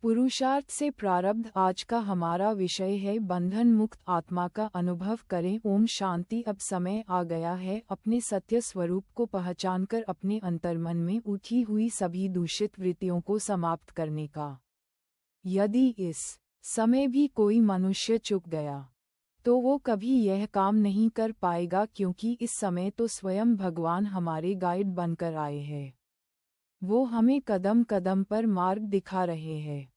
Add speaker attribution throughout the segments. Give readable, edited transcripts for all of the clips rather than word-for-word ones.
Speaker 1: पुरुषार्थ से प्रारब्ध आज का हमारा विषय है। बंधन मुक्त आत्मा का अनुभव करें। ओम शांति। अब समय आ गया है अपने सत्य स्वरूप को पहचानकर अपने अंतर्मन में उठी हुई सभी दूषित वृत्तियों को समाप्त करने का। यदि इस समय भी कोई मनुष्य चूक गया तो वो कभी यह काम नहीं कर पाएगा, क्योंकि इस समय तो स्वयं भगवान हमारे गाइड बनकर आए हैं। वो हमें कदम कदम पर मार्ग दिखा रहे हैं,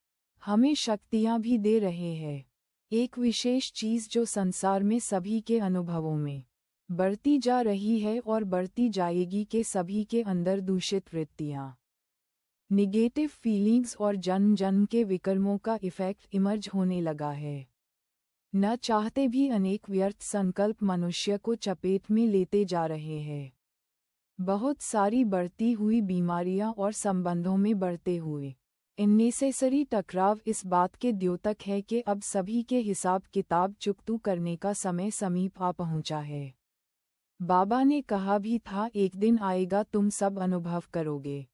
Speaker 1: हमें शक्तियाँ भी दे रहे हैं। एक विशेष चीज़ जो संसार में सभी के अनुभवों में बढ़ती जा रही है और बढ़ती जाएगी कि सभी के अंदर दूषित वृत्तियाँ, निगेटिव फीलिंग्स और जन्म जन्म के विकर्मों का इफेक्ट इमर्ज होने लगा है। न चाहते भी अनेक व्यर्थ संकल्प मनुष्य को चपेट में लेते जा रहे हैं। बहुत सारी बढ़ती हुई बीमारियां और संबंधों में बढ़ते हुए अननेसेसरी टकराव इस बात के द्योतक है कि अब सभी के हिसाब किताब चुकतू करने का समय समीप आ पहुंचा है। बाबा ने कहा भी था, एक दिन आएगा तुम सब अनुभव करोगे।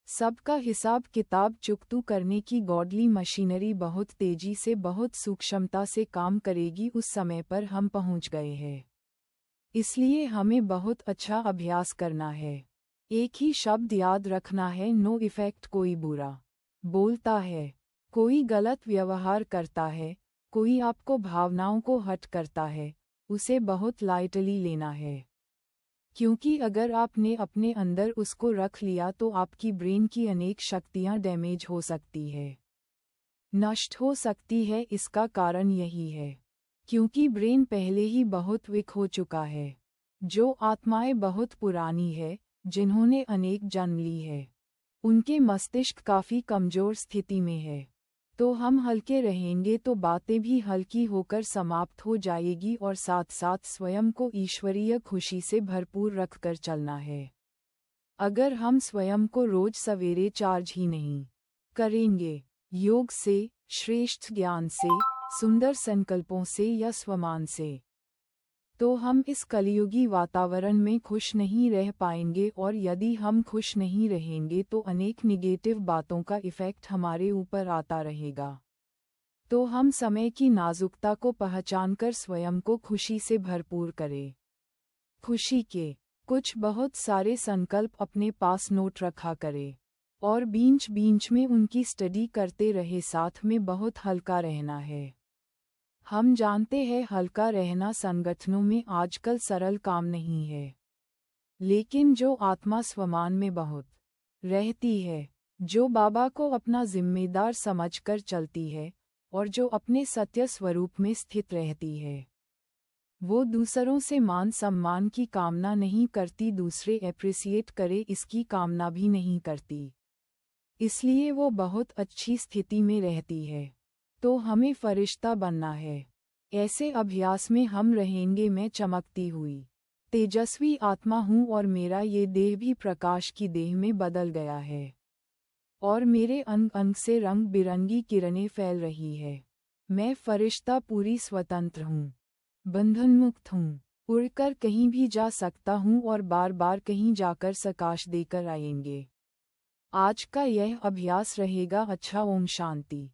Speaker 1: सबका हिसाब किताब चुकतू करने की गॉडली मशीनरी बहुत तेजी से, बहुत सूक्ष्मता से काम करेगी। उस समय पर हम पहुंच गए हैं। इसलिए हमें बहुत अच्छा अभ्यास करना है। एक ही शब्द याद रखना है, नो इफेक्ट। कोई बुरा बोलता है, कोई गलत व्यवहार करता है, कोई आपको भावनाओं को हर्ट करता है, उसे बहुत लाइटली लेना है। क्योंकि अगर आपने अपने अंदर उसको रख लिया तो आपकी ब्रेन की अनेक शक्तियां डैमेज हो सकती है, नष्ट हो सकती है। इसका कारण यही है क्योंकि ब्रेन पहले ही बहुत वीक हो चुका है। जो आत्माएं बहुत पुरानी है, जिन्होंने अनेक जन्म ली है, उनके मस्तिष्क काफ़ी कमज़ोर स्थिति में है। तो हम हल्के रहेंगे तो बातें भी हल्की होकर समाप्त हो जाएगी और साथ साथ स्वयं को ईश्वरीय खुशी से भरपूर रखकर चलना है। अगर हम स्वयं को रोज सवेरे चार्ज ही नहीं करेंगे, योग से, श्रेष्ठ ज्ञान से, सुंदर संकल्पों से या स्वमान से, तो हम इस कलियुगी वातावरण में खुश नहीं रह पाएंगे। और यदि हम खुश नहीं रहेंगे तो अनेक निगेटिव बातों का इफ़ेक्ट हमारे ऊपर आता रहेगा। तो हम समय की नाजुकता को पहचानकर स्वयं को खुशी से भरपूर करें। खुशी के कुछ बहुत सारे संकल्प अपने पास नोट रखा करें और बीच बीच में उनकी स्टडी करते रहे। साथ में बहुत हल्का रहना है। हम जानते हैं हल्का रहना संगठनों में आजकल सरल काम नहीं है, लेकिन जो आत्मा स्वमान में बहुत रहती है, जो बाबा को अपना जिम्मेदार समझकर चलती है और जो अपने सत्य स्वरूप में स्थित रहती है, वो दूसरों से मान सम्मान की कामना नहीं करती, दूसरे एप्रिसिएट करे इसकी कामना भी नहीं करती। इसलिए वो बहुत अच्छी स्थिति में रहती है। तो हमें फरिश्ता बनना है। ऐसे अभ्यास में हम रहेंगे। मैं चमकती हुई तेजस्वी आत्मा हूँ और मेरा ये देह भी प्रकाश की देह में बदल गया है और मेरे अंग अंग से रंग बिरंगी किरणें फैल रही है। मैं फरिश्ता पूरी स्वतंत्र हूँ, बंधन मुक्त हूँ, उड़कर कहीं भी जा सकता हूँ और बार बार कहीं जाकर प्रकाश देकर आएंगे। आज का यह अभ्यास रहेगा अच्छा। ओम शांति।